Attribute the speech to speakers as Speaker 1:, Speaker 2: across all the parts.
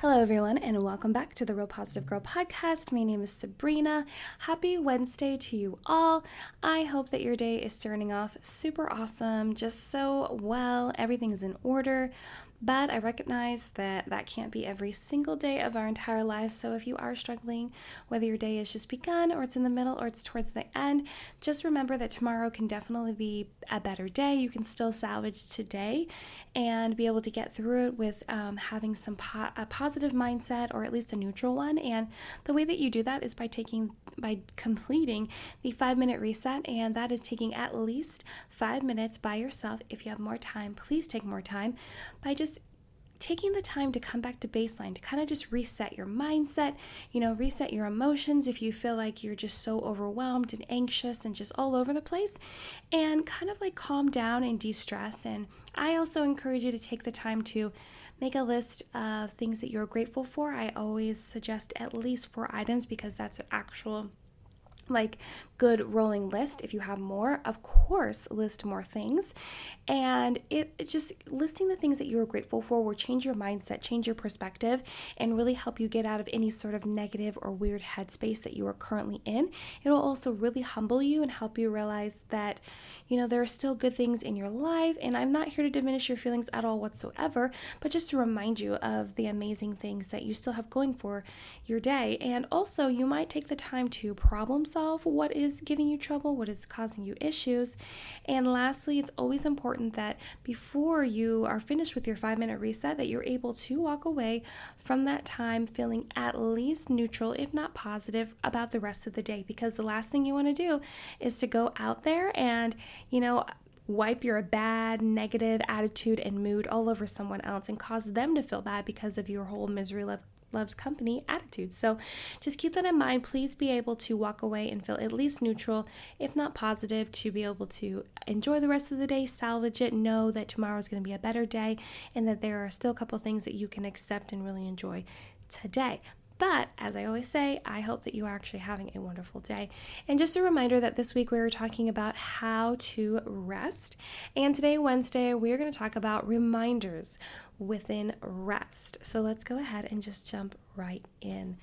Speaker 1: Hello, everyone, and welcome back to the Real Positive Girl podcast. My name is Sabrina. Happy Wednesday to you all. I hope that your day is starting off super awesome, just so well, everything is in order. But I recognize that that can't be every single day of our entire life. So if you are struggling, whether your day is just begun or it's in the middle or it's towards the end, just remember that tomorrow can definitely be a better day. You can still salvage today and be able to get through it with having a positive mindset, or at least a neutral one. And the way that you do that is by completing the 5-minute reset, and that is taking at least 5 minutes by yourself. If you have more time, please take more time by just taking the time to come back to baseline, to kind of just reset your mindset, reset your emotions if you feel like you're just so overwhelmed and anxious and just all over the place, and kind of like calm down and de-stress. And I also encourage you to take the time to make a list of things that you're grateful for. I always suggest at least 4 items because that's an actual good rolling list. If you have more, of course, list more things. And it just listing the things that you're grateful for will change your mindset, change your perspective, and really help you get out of any sort of negative or weird headspace that you are currently in. It'll also really humble you and help you realize that, there are still good things in your life. And I'm not here to diminish your feelings at all whatsoever, but just to remind you of the amazing things that you still have going for your day. And also, you might take the time to problem solve what is giving you trouble, what is causing you issues. And lastly, it's always important that before you are finished with your 5-minute reset, that you're able to walk away from that time feeling at least neutral, if not positive, about the rest of the day. Because the last thing you want to do is to go out there and, wipe your bad, negative attitude and mood all over someone else and cause them to feel bad because of your whole misery loves company attitude. So just keep that in mind. Please be able to walk away and feel at least neutral, if not positive, to be able to enjoy the rest of the day, salvage it, know that tomorrow is going to be a better day, and that there are still a couple things that you can accept and really enjoy today. But as I always say, I hope that you are actually having a wonderful day. And just a reminder that this week we were talking about how to rest. And today, Wednesday, we are going to talk about reminders within rest. So let's go ahead and just jump right in.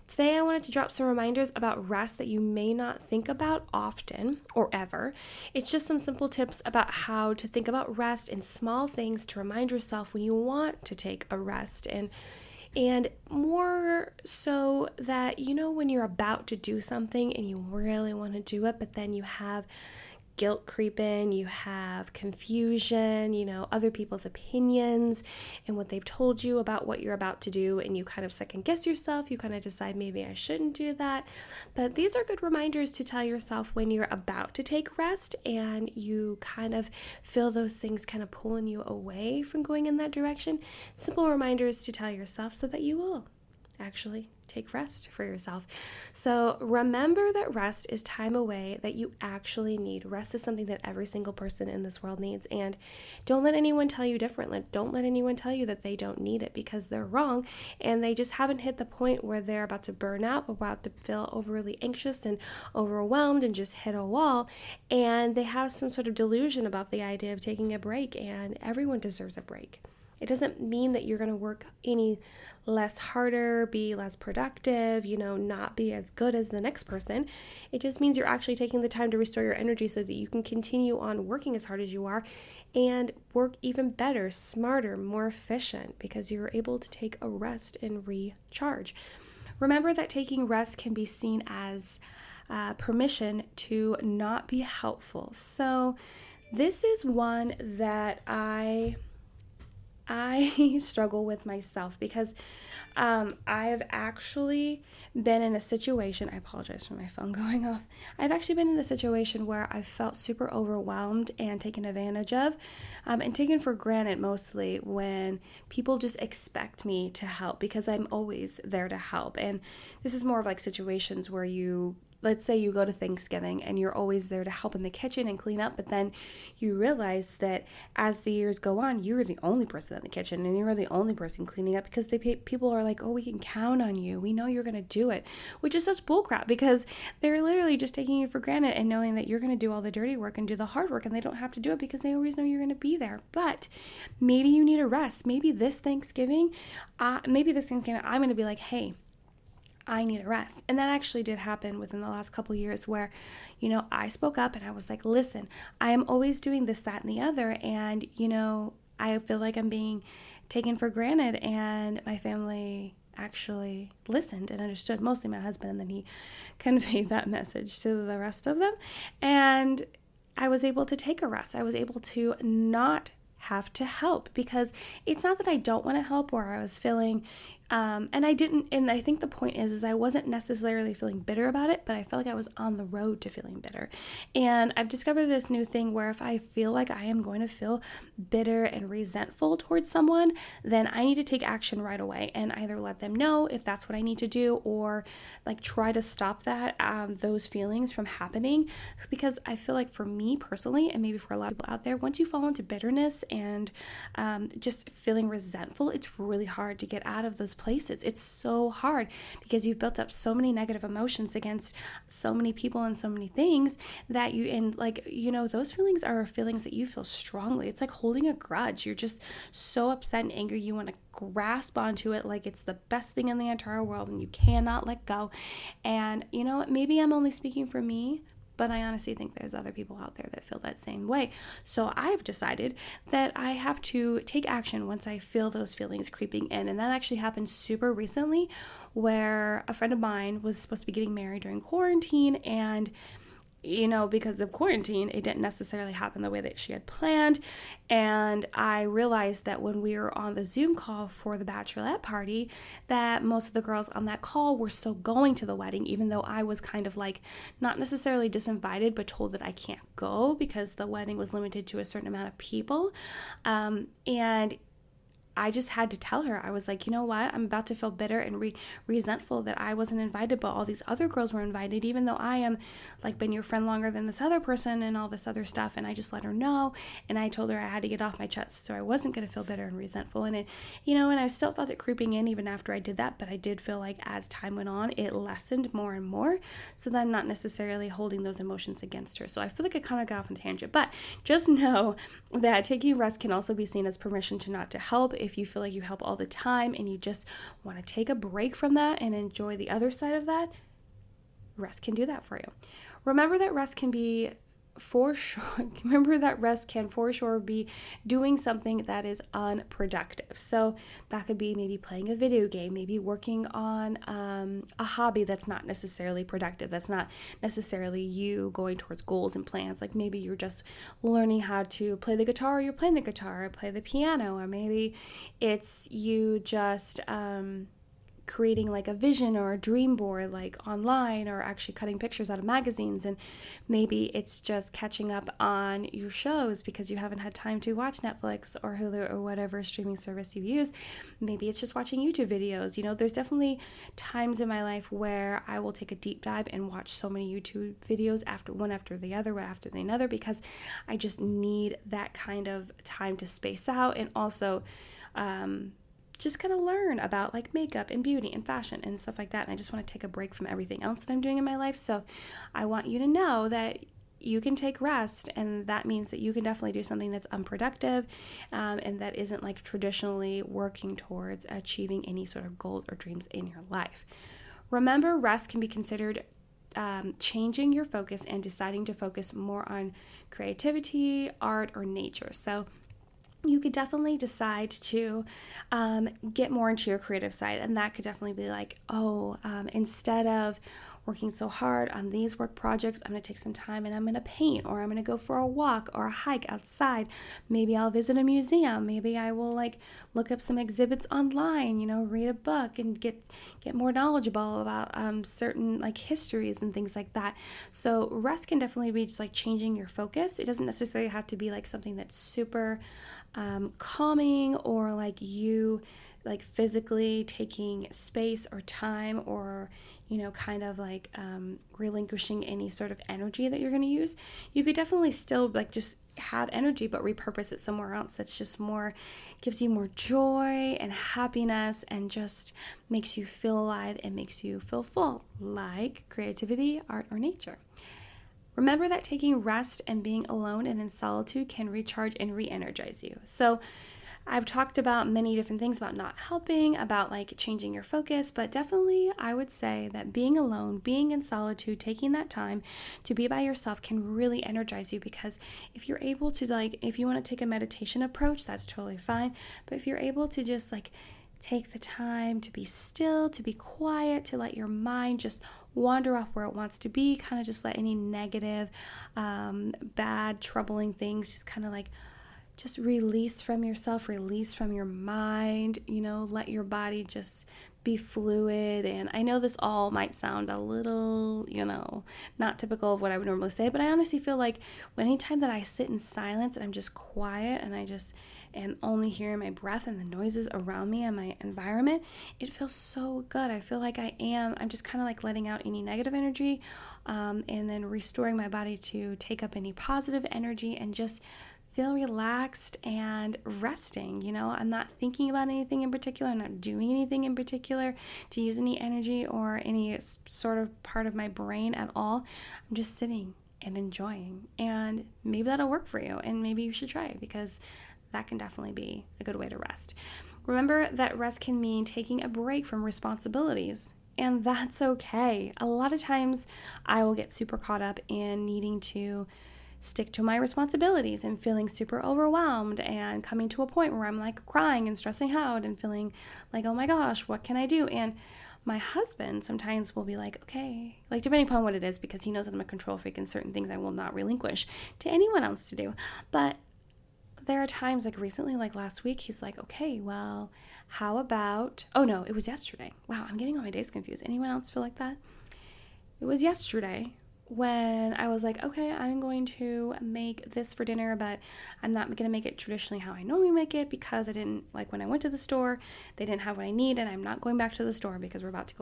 Speaker 1: Today, I wanted to drop some reminders about rest that you may not think about often or ever. It's just some simple tips about how to think about rest and small things to remind yourself when you want to take a rest. And more so that, when you're about to do something and you really want to do it, but then you have guilt creep in, you have confusion, other people's opinions and what they've told you about what you're about to do, and you kind of second guess yourself, you kind of decide maybe I shouldn't do that. But these are good reminders to tell yourself when you're about to take rest and you kind of feel those things kind of pulling you away from going in that direction. Simple reminders to tell yourself so that you will actually take rest for yourself. So remember that rest is time away that you actually need. Rest is something that every single person in this world needs, and don't let anyone tell you differently. Don't let anyone tell you that they don't need it, because they're wrong, and they just haven't hit the point where they're about to burn out, about to feel overly anxious and overwhelmed and just hit a wall, and they have some sort of delusion about the idea of taking a break, and everyone deserves a break. It doesn't mean that you're going to work any less harder, be less productive, not be as good as the next person. It just means you're actually taking the time to restore your energy so that you can continue on working as hard as you are and work even better, smarter, more efficient, because you're able to take a rest and recharge. Remember that taking rest can be seen as permission to not be helpful. So this is one that I struggle with myself, because I've actually been in a situation, I apologize for my phone going off. I've actually been in a situation where I've felt super overwhelmed and taken advantage of, and taken for granted mostly, when people just expect me to help because I'm always there to help. And this is more of like situations where you let's say you go to Thanksgiving and you're always there to help in the kitchen and clean up, but then you realize that as the years go on, you're the only person in the kitchen and you're the only person cleaning up because people are like, oh, we can count on you. We know you're going to do it, which is such bullcrap because they're literally just taking you for granted and knowing that you're going to do all the dirty work and do the hard work, and they don't have to do it because they always know you're going to be there. But maybe you need a rest. Maybe this Thanksgiving, I'm going to be like, hey, I need a rest. And that actually did happen within the last couple years where, I spoke up and I was like, listen, I am always doing this, that, and the other. And, I feel like I'm being taken for granted. And my family actually listened and understood, mostly my husband. And then he conveyed that message to the rest of them. And I was able to take a rest. I was able to not have to help, because it's not that I don't want to help or I was feeling and I didn't, and I think the point is I wasn't necessarily feeling bitter about it, but I felt like I was on the road to feeling bitter. And I've discovered this new thing where if I feel like I am going to feel bitter and resentful towards someone, then I need to take action right away and either let them know if that's what I need to do, or like try to stop that those feelings from happening. It's because I feel like for me personally, and maybe for a lot of people out there, once you fall into bitterness and just feeling resentful, it's really hard to get out of those places. It's so hard because you've built up so many negative emotions against so many people and so many things that those feelings are feelings that you feel strongly. It's like holding a grudge. You're just so upset and angry. You want to grasp onto it like it's the best thing in the entire world and you cannot let go. And maybe I'm only speaking for me, but I honestly think there's other people out there that feel that same way. So I've decided that I have to take action once I feel those feelings creeping in. And that actually happened super recently, where a friend of mine was supposed to be getting married during quarantine, and because of quarantine, it didn't necessarily happen the way that she had planned. And I realized that when we were on the Zoom call for the bachelorette party, that most of the girls on that call were still going to the wedding, even though I was kind of like not necessarily disinvited, but told that I can't go because the wedding was limited to a certain amount of people. And I just had to tell her, I was like, you know what? I'm about to feel bitter and resentful that I wasn't invited, but all these other girls were invited, even though I am like been your friend longer than this other person and all this other stuff. And I just let her know. And I told her I had to get off my chest, so I wasn't going to feel bitter and resentful. And and I still felt it creeping in even after I did that. But I did feel like as time went on, it lessened more and more. So then I'm not necessarily holding those emotions against her. So I feel like I kind of got off on a tangent, but just know that taking rest can also be seen as permission to not to help. If you feel like you help all the time and you just want to take a break from that and enjoy the other side of that, rest can do that for you. Remember that rest can for sure be doing something that is unproductive. So that could be maybe playing a video game, maybe working on a hobby that's not necessarily productive. That's not necessarily you going towards goals and plans. Like maybe you're just learning how to play the guitar, or you're playing the guitar, or play the piano, or maybe it's you just creating like a vision or a dream board like online, or actually cutting pictures out of magazines. And maybe it's just catching up on your shows because you haven't had time to watch Netflix or Hulu or whatever streaming service you use. Maybe it's just watching YouTube videos. There's definitely times in my life where I will take a deep dive and watch so many YouTube videos one after the other, because I just need that kind of time to space out and also just kind of learn about like makeup and beauty and fashion and stuff like that. And I just want to take a break from everything else that I'm doing in my life. So I want you to know that you can take rest, and that means that you can definitely do something that's unproductive and that isn't like traditionally working towards achieving any sort of goals or dreams in your life. Remember, rest can be considered changing your focus and deciding to focus more on creativity, art, or nature. So you could definitely decide to get more into your creative side. And that could definitely be like, instead of working so hard on these work projects, I'm going to take some time and I'm going to paint, or I'm going to go for a walk or a hike outside. Maybe I'll visit a museum. Maybe I will like look up some exhibits online, read a book and get more knowledgeable about certain like histories and things like that. So rest can definitely be just like changing your focus. It doesn't necessarily have to be like something that's super calming or like you like physically taking space or time, or kind of like relinquishing any sort of energy that you're going to use, you could definitely still like just have energy but repurpose it somewhere else that's just more, gives you more joy and happiness and just makes you feel alive and makes you feel full, like creativity, art, or nature. Remember that taking rest and being alone and in solitude can recharge and re-energize you. So I've talked about many different things about not helping, about like changing your focus, but definitely I would say that being alone, being in solitude, taking that time to be by yourself can really energize you, because if you're able to like, if you want to take a meditation approach, that's totally fine. But if you're able to just like take the time to be still, to be quiet, to let your mind just wander off where it wants to be, kind of just let any negative, bad, troubling things just kind of like just release from yourself, release from your mind, let your body just be fluid. And I know this all might sound a little, not typical of what I would normally say, but I honestly feel like anytime that I sit in silence and I'm just quiet and I just am only hearing my breath and the noises around me and my environment, it feels so good. I feel like I'm just kind of like letting out any negative energy, and then restoring my body to take up any positive energy and just feel relaxed and resting. I'm not thinking about anything in particular. I'm not doing anything in particular to use any energy or any sort of part of my brain at all. I'm just sitting and enjoying. And maybe that'll work for you. And maybe you should try it, because that can definitely be a good way to rest. Remember that rest can mean taking a break from responsibilities. And that's okay. A lot of times I will get super caught up in needing to stick to my responsibilities and feeling super overwhelmed and coming to a point where I'm like crying and stressing out and feeling like, oh my gosh, what can I do? And my husband sometimes will be like, okay, like depending upon what it is, because he knows that I'm a control freak and certain things I will not relinquish to anyone else to do. But there are times like recently, like last week, he's like, okay, well, how about, oh no, it was yesterday. Wow, I'm getting all my days confused. Anyone else feel like that? It was yesterday when I was like, okay, I'm going to make this for dinner, but I'm not going to make it traditionally how I normally make it, because I didn't, like when I went to the store, they didn't have what I need, and I'm not going back to the store because we're about to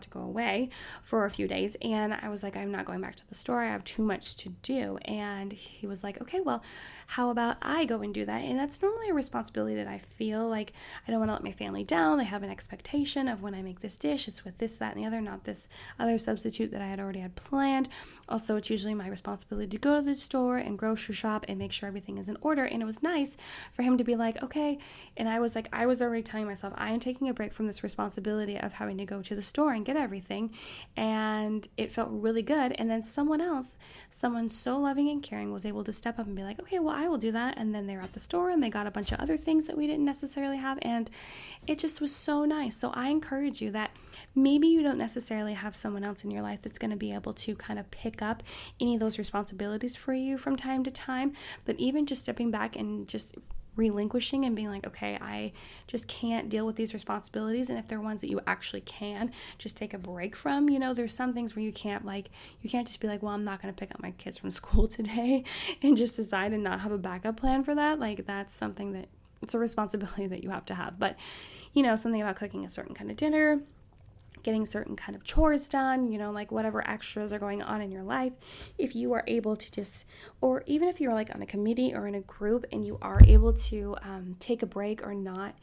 Speaker 1: go away for a few days. And I was like, I'm not going back to the store. I have too much to do. And he was like, okay, well, how about I go and do that? And that's normally a responsibility that I feel like I don't want to let my family down. They have an expectation of when I make this dish, it's with this, that, and the other, not this other substitute that I had already had planned. Also, it's usually my responsibility to go to the store and grocery shop and make sure everything is in order. And it was nice for him to be like, okay. And I was already telling myself, I am taking a break from this responsibility of having to go to the store and get everything. And it felt really good. And then someone so loving and caring, was able to step up and be like, okay, well, I will do that. And then they're at the store and they got a bunch of other things that we didn't necessarily have. And it just was so nice. So I encourage you that maybe you don't necessarily have someone else in your life that's going to be able to kind of pick up any of those responsibilities for you from time to time, but even just stepping back and just relinquishing and being like, okay, I just can't deal with these responsibilities. And if they're ones that you actually can just take a break from, there's some things where you can't just be like, well, I'm not going to pick up my kids from school today and just decide and not have a backup plan for that. Like, that's something that it's a responsibility that you have to have. But something about cooking a certain kind of dinner, getting certain kind of chores done, like whatever extras are going on in your life, if you are able to just, or even if you're like on a committee or in a group and you are able to take a break or not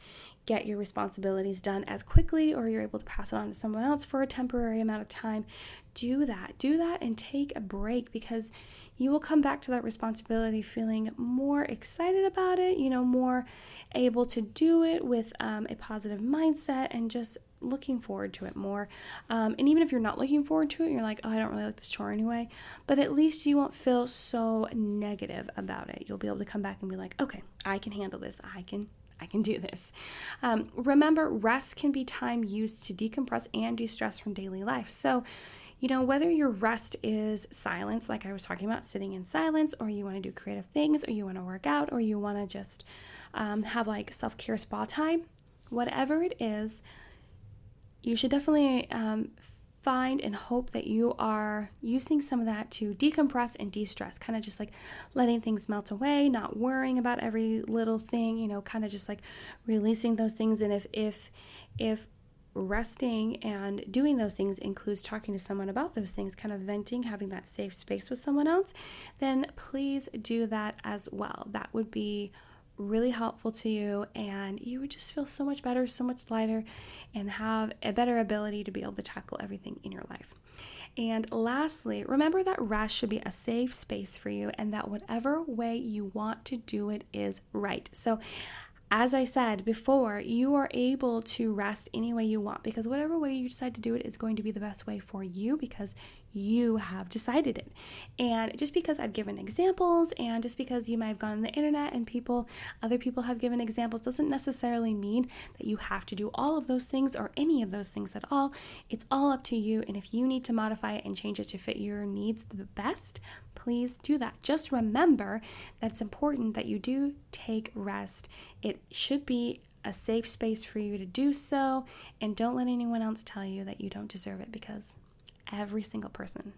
Speaker 1: get your responsibilities done as quickly, or you're able to pass it on to someone else for a temporary amount of time, do that and take a break, because you will come back to that responsibility feeling more excited about it, more able to do it with a positive mindset and just looking forward to it more. And even if you're not looking forward to it, you're like, oh, I don't really like this chore anyway, but at least you won't feel so negative about it. You'll be able to come back and be like, okay, I can handle this. I can do this. Remember, rest can be time used to decompress and de-stress from daily life. So, whether your rest is silence, like I was talking about, sitting in silence, or you want to do creative things, or you want to work out, or you want to just have like self-care spa time, whatever it is, you should definitely find and hope that you are using some of that to decompress and de-stress, kind of just like letting things melt away, not worrying about every little thing, kind of just like releasing those things. And if resting and doing those things includes talking to someone about those things, kind of venting, having that safe space with someone else, then please do that as well. That would be really helpful to you, and you would just feel so much better, so much lighter, and have a better ability to be able to tackle everything in your life. And lastly, remember that rest should be a safe space for you, and that whatever way you want to do it is right. So as I said before, you are able to rest any way you want, because whatever way you decide to do it is going to be the best way for you, because you have decided it. And just because I've given examples, and just because you might have gone on the internet and other people have given examples, doesn't necessarily mean that you have to do all of those things or any of those things at all. It's all up to you. And if you need to modify it and change it to fit your needs the best, please do that. Just remember that it's important that you do take rest. It should be a safe space for you to do so, and don't let anyone else tell you that you don't deserve it, because every single person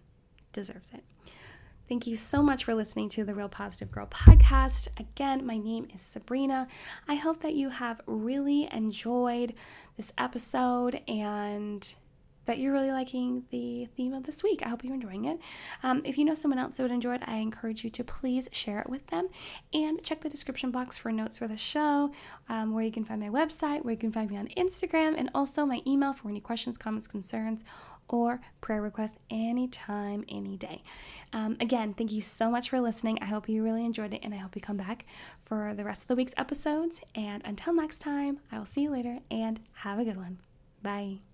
Speaker 1: deserves it. Thank you so much for listening to the Real Positive Girl podcast. Again, my name is Sabrina. I hope that you have really enjoyed this episode and that you're really liking the theme of this week. I hope you're enjoying it. If you know someone else that would enjoy it, I encourage you to please share it with them, and check the description box for notes for the show, where you can find my website, where you can find me on Instagram, and also my email for any questions, comments, concerns, or prayer requests anytime, any day. Again, thank you so much for listening. I hope you really enjoyed it, and I hope you come back for the rest of the week's episodes. And until next time, I will see you later, and have a good one. Bye.